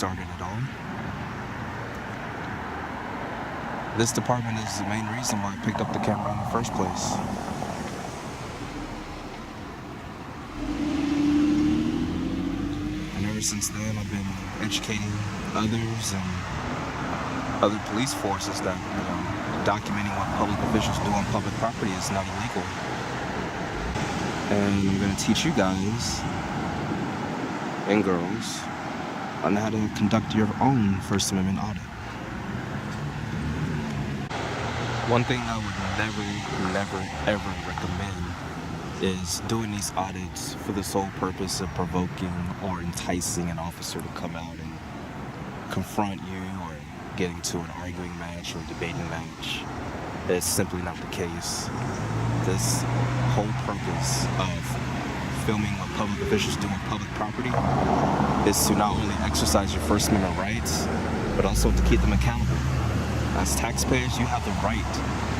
started it all. This department is the main reason why I picked up the camera in the first place. And ever since then, I've been educating others and other police forces that, documenting what public officials do on public property is not illegal. And I'm going to teach you guys and girls on how to conduct your own First Amendment audit. One thing I would never, ever recommend is doing these audits for the sole purpose of provoking or enticing an officer to come out and confront you or get into an arguing match or debating match. It's simply not the case. This whole purpose of filming what public officials do on public property is to not only exercise your First Amendment rights, but also to keep them accountable. As taxpayers, you have the right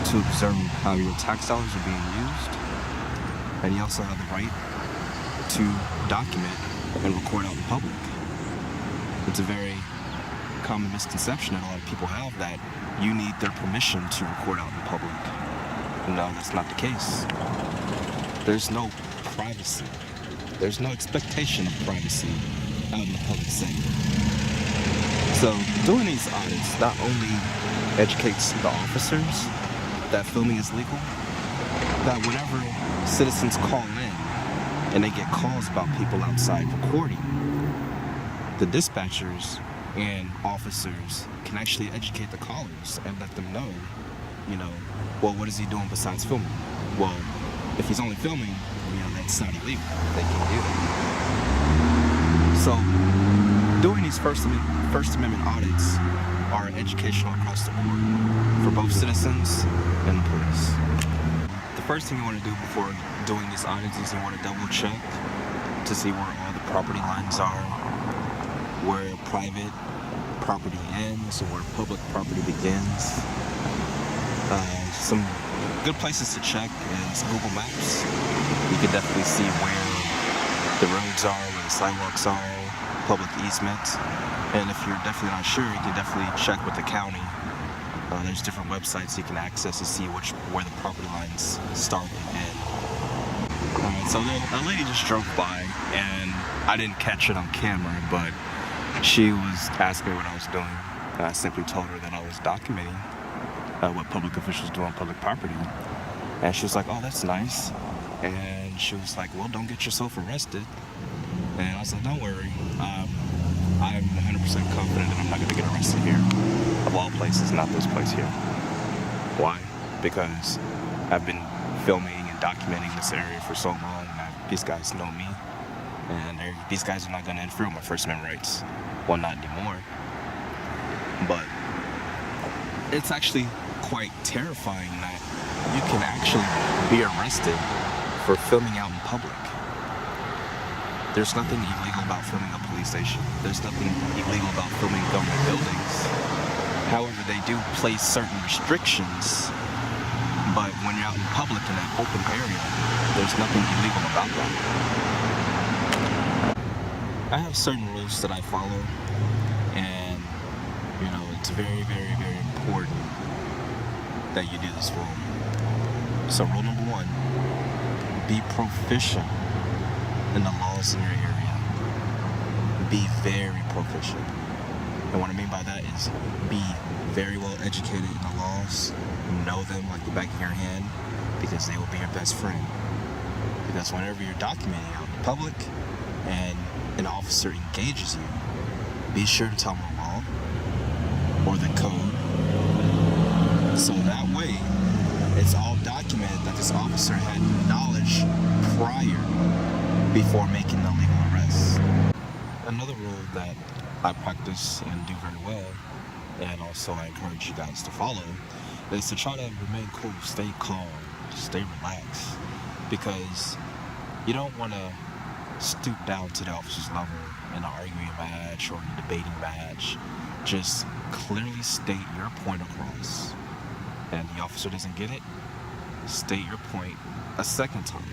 to observe how your tax dollars are being used, and you also have the right to document and record out in public. It's a very common misconception that a lot of people have that you need their permission to record out in public. No, that's not the case. There's no privacy. There's no expectation of privacy out in the public setting. So doing these audits not only educates the officers that filming is legal, that whenever citizens call in and they get calls about people outside recording, the dispatchers and officers can actually educate the callers and let them know, well, what is he doing besides filming? Well, if he's only filming, that's not illegal. They can do that. So, doing these First Amendment audits are educational across the board for both citizens and the police. The first thing you want to do before doing these audits is you want to double check to see where all the property lines are, where private property ends or where public property begins. Some good places to check is Google Maps. You can definitely see where the roads are, where the sidewalks are, public easements. And if you're definitely not sure, you can definitely check with the county. There's different websites you can access to see where the property lines start and end. So a lady just drove by, and I didn't catch it on camera, but she was asking me what I was doing, and I simply told her that I was documenting what public officials do on public property. And she was like, oh, that's nice. And she was like, well, don't get yourself arrested. And I was like, don't worry. I'm 100% confident that I'm not going to get arrested here. Of all places, not this place here. Why? Because I've been filming and documenting this area for so long. These guys know me. And these guys are not going to interfere with my First Amendment rights. Well, not anymore. But it's actually quite terrifying that you can actually be arrested for filming out in public. There's nothing illegal about filming a police station. There's nothing illegal about filming government buildings. However, they do place certain restrictions, but when you're out in public in an open area, there's nothing illegal about that. I have certain rules that I follow, and it's very, very, very important that you do this rule. So rule number 1, be proficient in the laws in your area. Be very proficient. And what I mean by that is be very well educated in the laws, know them like the back of your hand, because they will be your best friend. Because whenever you're documenting out in public and an officer engages you, be sure to tell them the law or the code, so that way it's all documented that this officer had knowledge prior before making the legal arrest. Another rule that I practice and do very well, and also I encourage you guys to follow, is to try to remain cool, stay calm, stay relaxed, because you don't want to stoop down to the officer's level in an arguing match or a debating match. Just clearly state your point across, and the officer doesn't get it, state your point a second time.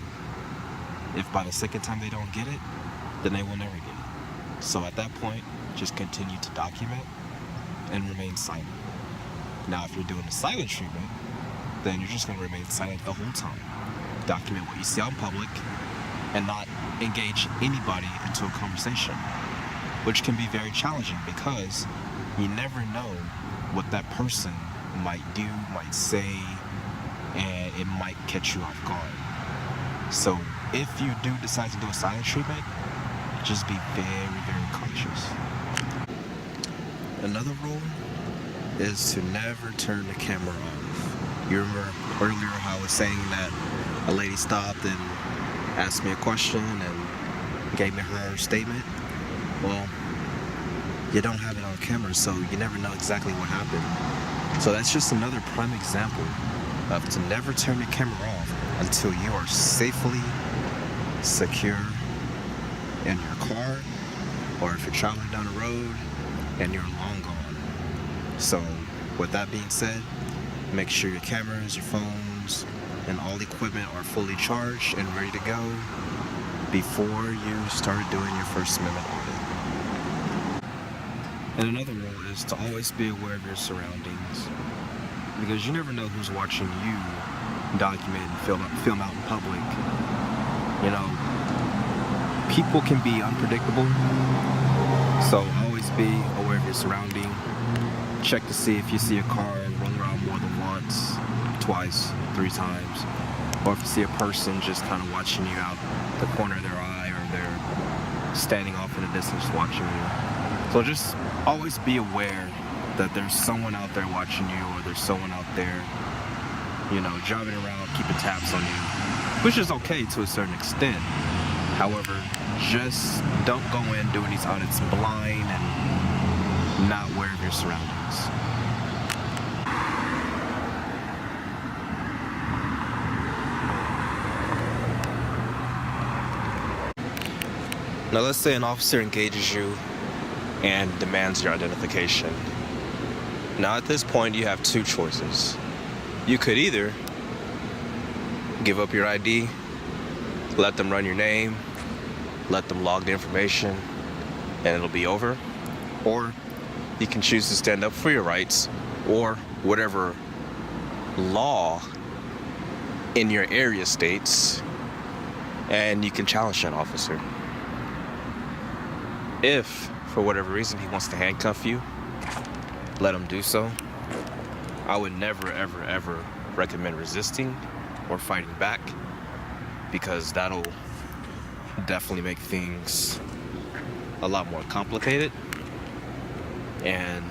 If by the second time they don't get it, then they will never get it. So at that point, just continue to document and remain silent. Now, if you're doing a silent treatment, then you're just going to remain silent the whole time. Document what you see out in public and not engage anybody into a conversation, which can be very challenging because you never know what that person might do, might say, and it might catch you off guard. So if you do decide to do a silent treatment, just be very, very cautious. Another rule is to never turn the camera off. You remember earlier how I was saying that a lady stopped and asked me a question and gave me her statement? Well, you don't have it on camera, so you never know exactly what happened. So that's just another prime example of to never turn the camera off until you are safely secure in your car, or if you're traveling down the road and you're long gone. So with that being said, make sure your cameras, your phones, and all equipment are fully charged and ready to go before you start doing your First Amendment audit. And another rule is to always be aware of your surroundings, because you never know who's watching you document and film out in public. You know, people can be unpredictable, so always be aware of your surrounding. Check to see if you see a car roll around more than once, twice, 3 times, or if you see a person just kind of watching you out the corner of their eye, or they're standing off in the distance watching you. So just always be aware that there's someone out there watching you, or there's someone out there, you know, driving around, keeping tabs on you, which is okay to a certain extent. However, just don't go in doing these audits blind and not aware of your surroundings. Now let's say an officer engages you and demands your identification. Now at this point you have 2 choices. You could either give up your ID, let them run your name, let them log the information, and it'll be over. Or you can choose to stand up for your rights, or whatever law in your area states, and you can challenge that officer. If, for whatever reason, he wants to handcuff you, let him do so. I would never, ever, ever recommend resisting or fighting back, because that'll definitely make things a lot more complicated and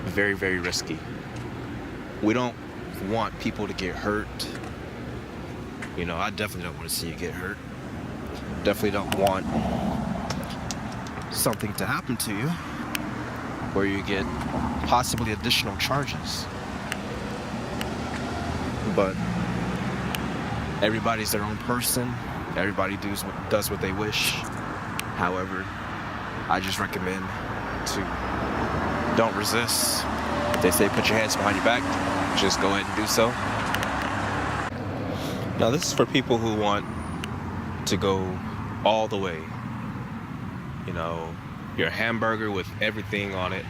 very, very risky. We don't want people to get hurt. You know, I definitely don't want to see you get hurt. Definitely don't want something to happen to you where you get possibly additional charges. But everybody's their own person. Everybody does what they wish. However, I just recommend to don't resist. If they say put your hands behind your back, just go ahead and do so. Now this is for people who want to go all the way. You know, your hamburger with everything on it.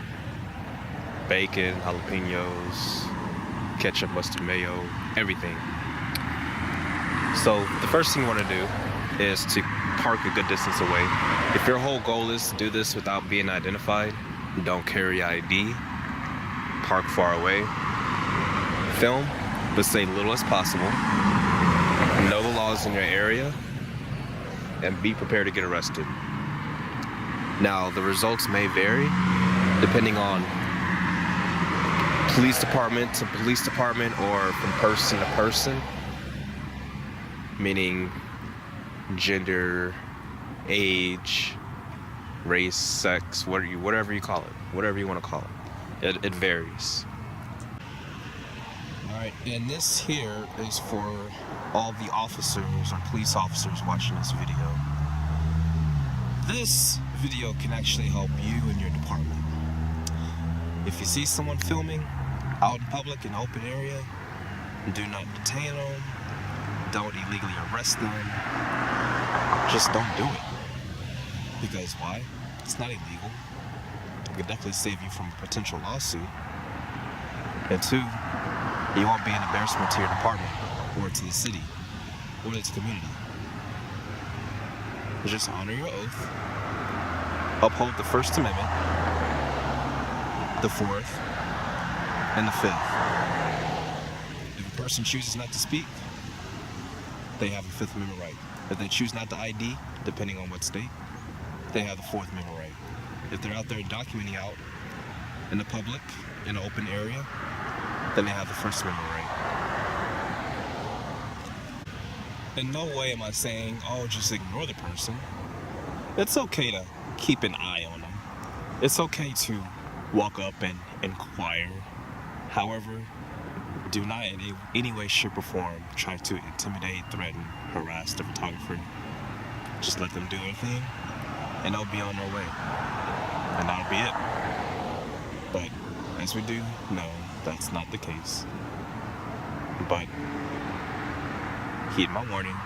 Bacon, jalapenos, ketchup, mustard, mayo, everything. So the first thing you want to do is to park a good distance away. If your whole goal is to do this without being identified, don't carry ID, park far away, film, but say little as possible, know the laws in your area, and be prepared to get arrested. Now, the results may vary depending on police department to police department, or from person to person, meaning gender, age, race, sex, whatever you call it, whatever you want to call it. It varies. Alright, and this here is for all the officers or police officers watching this video. This video can actually help you and your department. If you see someone filming out in public in an open area, do not detain them, don't illegally arrest them, just don't do it. Because why? It's not illegal. It could definitely save you from a potential lawsuit. And two, you won't be an embarrassment to your department or to the city or to the community. Just honor your oath, uphold the First Amendment, the Fourth, and the Fifth. If a person chooses not to speak, they have a Fifth Amendment right. If they choose not to ID, depending on what state, they have the Fourth Amendment right. If they're out there documenting out in the public, in an open area, then they have the First Amendment right. In no way am I saying, oh, just ignore the person. It's okay to keep an eye on them. It's okay to walk up and inquire. However, do not in any way, shape, or form try to intimidate, threaten, harass the photographer. Just let them do their thing, and they'll be on their way. And that'll be it. But as we do know, that's not the case. But heed my warning.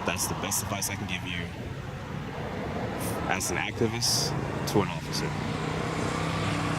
That's the best advice I can give you as an activist to an officer.